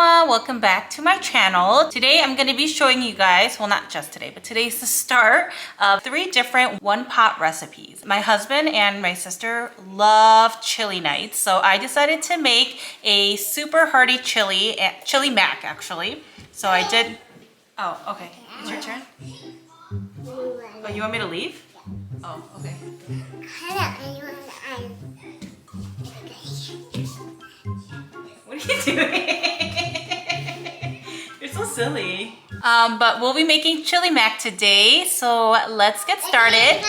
everyone, welcome back to my channel. Today I'm going to be showing you guys, well not just today, but today's the start of 3 different one-pot recipes. My husband and my sister love chili nights, so I decided to make a super hearty chili mac actually. So I did, oh okay, it's your turn? Oh, you want me to leave? Oh, okay. What are you doing? You're so silly. But we'll be making chili mac today, so let's get started.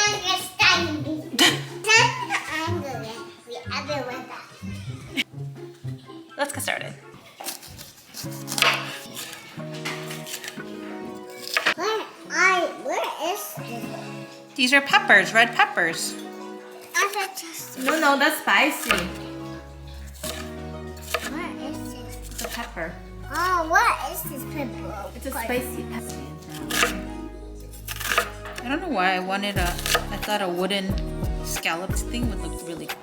Let's get started. Where is this? These are peppers, red peppers. No, that's spicy. Where is this? It's a pepper. Oh, what is this pepper? It's a spicy pepper. I don't know why I thought a wooden scalloped thing would look really good.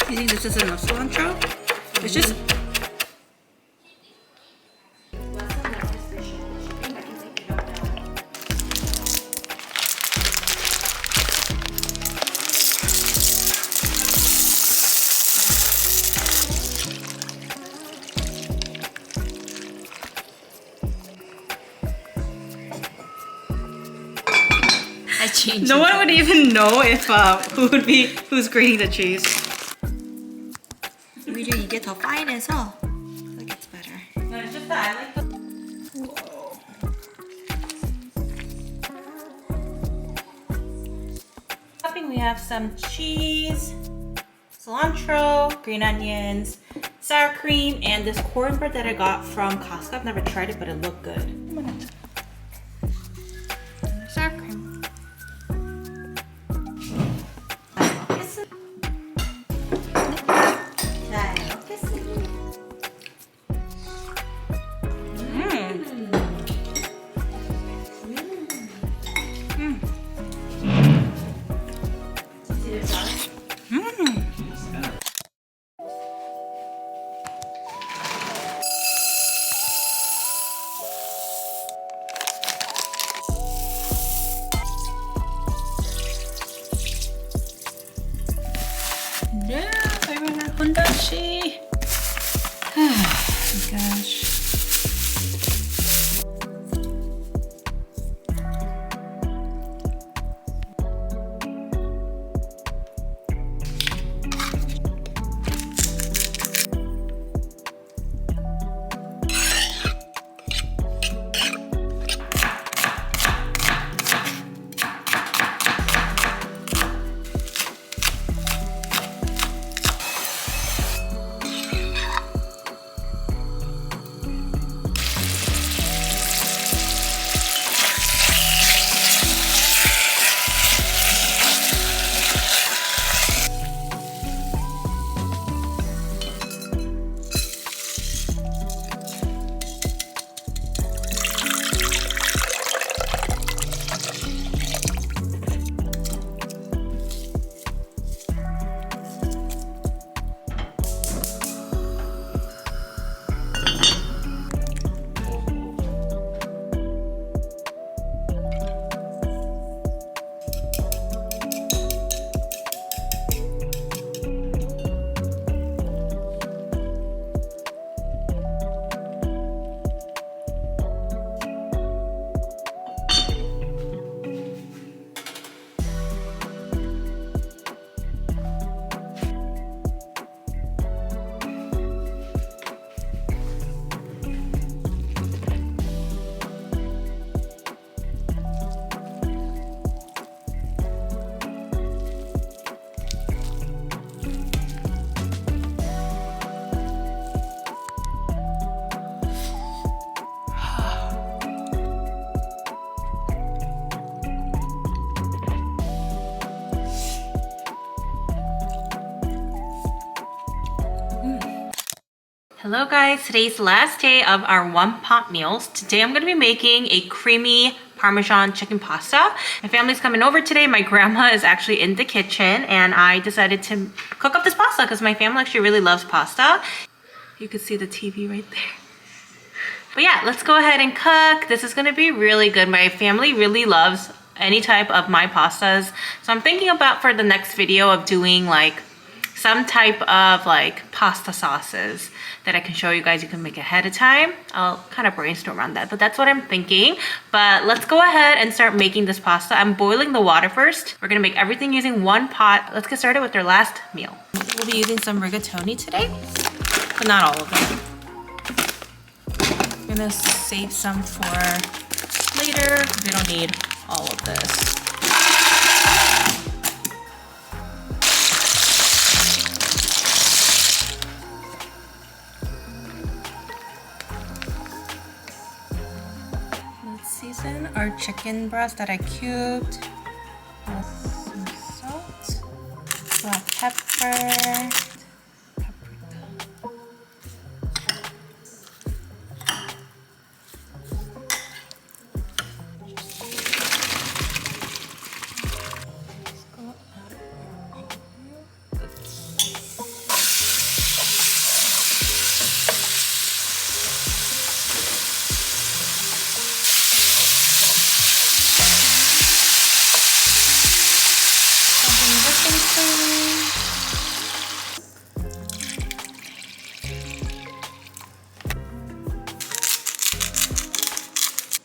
You think this is enough cilantro? It's just... I changed. No one would even know if who's grating the cheese. 오히려 이게 더 파인해서 it gets better. No, it's just that I like the... Whoa. Topping, we have some cheese, cilantro, green onions, sour cream, and this cornbread that I got from Costco. I've never tried it, but it looked good. Sour cream. No, everyone had hondashi. Oh my gosh. Hello guys, today's the last day of our one pot meals. Today I'm going to be making a creamy Parmesan chicken pasta. My family's coming over today. My grandma is actually in the kitchen and I decided to cook up this pasta because my family actually really loves pasta. You can see the TV right there. But yeah, let's go ahead and cook. This is going to be really good. My family really loves any type of my pastas. So I'm thinking about for the next video of doing like some type of like pasta sauces that I can show you guys you can make ahead of time. I'll kind of brainstorm around that, but that's what I'm thinking. But let's go ahead and start making this pasta. I'm boiling the water first. We're gonna make everything using one pot. Let's get started with our last meal. We'll be using some rigatoni today, but not all of them. I'm gonna save some for later. We don't need all of this. Let's season our chicken breast that I cubed with some salt, black pepper,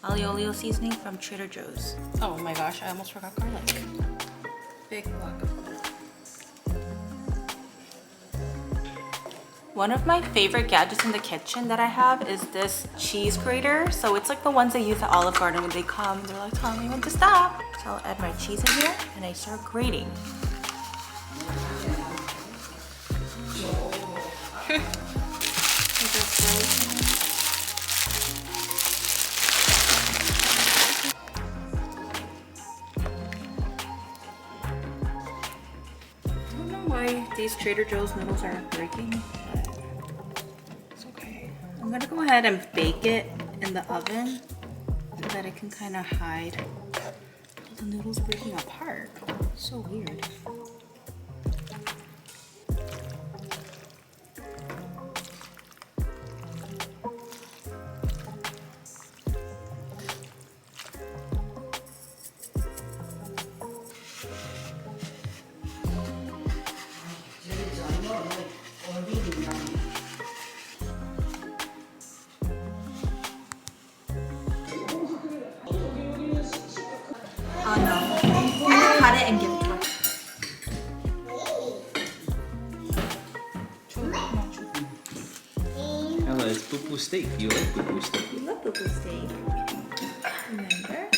Olio seasoning from Trader Joe's. Oh my gosh, I almost forgot garlic. Big block of garlic. One of my favorite gadgets in the kitchen that I have is this cheese grater. So it's like the ones they use at Olive Garden when they come. They're like, telling me when to stop. So I'll add my cheese in here and I start grating. Why these Trader Joe's noodles aren't breaking, but it's okay. I'm gonna go ahead and bake it in the oven so that it can kind of hide the noodles breaking apart. So weird. Oh no. I'm gonna cut it and give it to her. Ella, it's poo-poo steak. You like poo-poo steak? You love poo-poo steak. Remember?